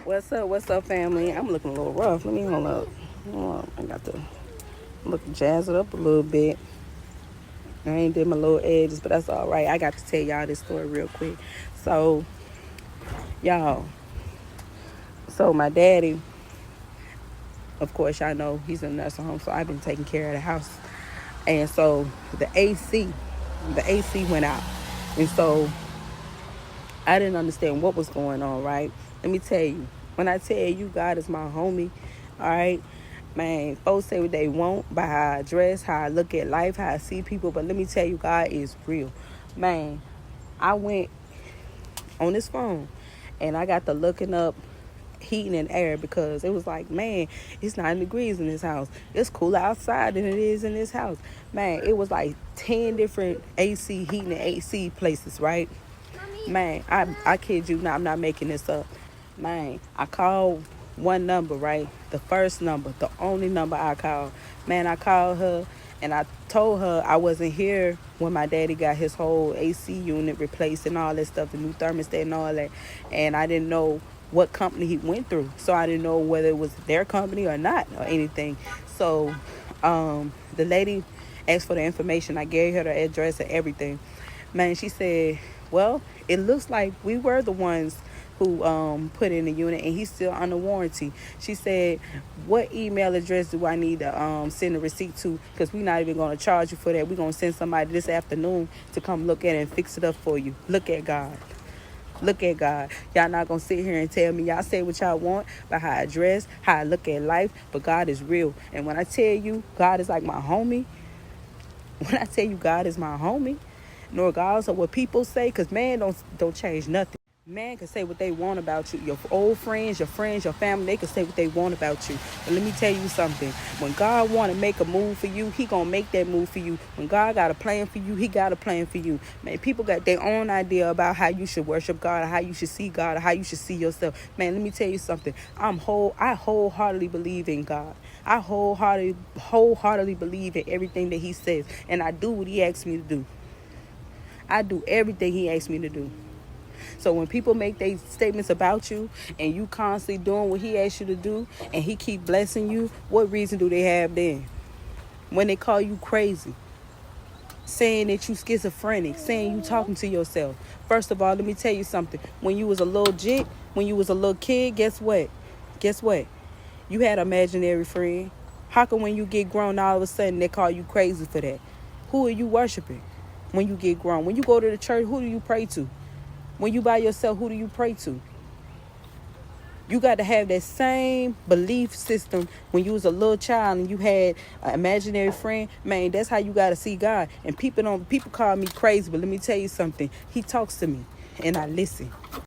What's up, family? I'm looking a little rough. Let me hold up. I got to jazz it up a little bit. I ain't did my little edges, but that's all right. I got to tell y'all this story real quick. So, y'all, my daddy, of course, y'all know he's in a nursing home, so I've been taking care of the house. And so the AC went out. And so I didn't understand what was going on, right? Let me tell you, when I tell you God is my homie, all right, man, folks say what they want by how I dress, how I look at life, how I see people, but let me tell you, God is real. Man, I went on this phone and I got to looking up heating and air because it was like, man, it's 9 degrees in this house. It's cooler outside than it is in this house. Man, it was like 10 different AC, heating and AC places, right? Man, I kid you not, I'm not making this up. Man, I called one number, right? The first number, the only number I called. Man, I called her and I told her I wasn't here when my daddy got his whole AC unit replaced and all that stuff, the new thermostat and all that. And I didn't know what company he went through. So I didn't know whether it was their company or not or anything. So the lady asked for the information. I gave her the address and everything. Man, she said, well, it looks like we were the ones who put in the unit and he's still under warranty. She said, what email address do I need to send a receipt to? Because we're not even going to charge you for that. We're going to send somebody this afternoon to come look at it and fix it up for you. Look at God. Look at God. Y'all not going to sit here and tell me y'all say what y'all want about how I dress, how I look at life, but God is real. And when I tell you God is like my homie, when I tell you God is my homie, regardless of what people say, because man don't change nothing. Man can say what they want about you. Your old friends, your family, they can say what they want about you. But let me tell you something. When God want to make a move for you, he going to make that move for you. When God got a plan for you, he got a plan for you. Man, people got their own idea about how you should worship God, or how you should see God, or how you should see yourself. Man, let me tell you something. I wholeheartedly believe in God. I wholeheartedly believe in everything that he says. And I do what he asks me to do. I do everything he asks me to do. So when people make their statements about you and you constantly doing what he asks you to do and he keep blessing you, what reason do they have then? When they call you crazy, saying that you schizophrenic, saying you talking to yourself. First of all, let me tell you something. When you was a little jit, when you was a little kid, guess what? You had an imaginary friend. How come when you get grown, all of a sudden they call you crazy for that? Who are you worshiping when you get grown? When you go to the church, who do you pray to? When you by yourself, who do you pray to? You got to have that same belief system when you was a little child and you had an imaginary friend. Man, that's how you got to see God. And people call me crazy, but let me tell you something. He talks to me and I listen.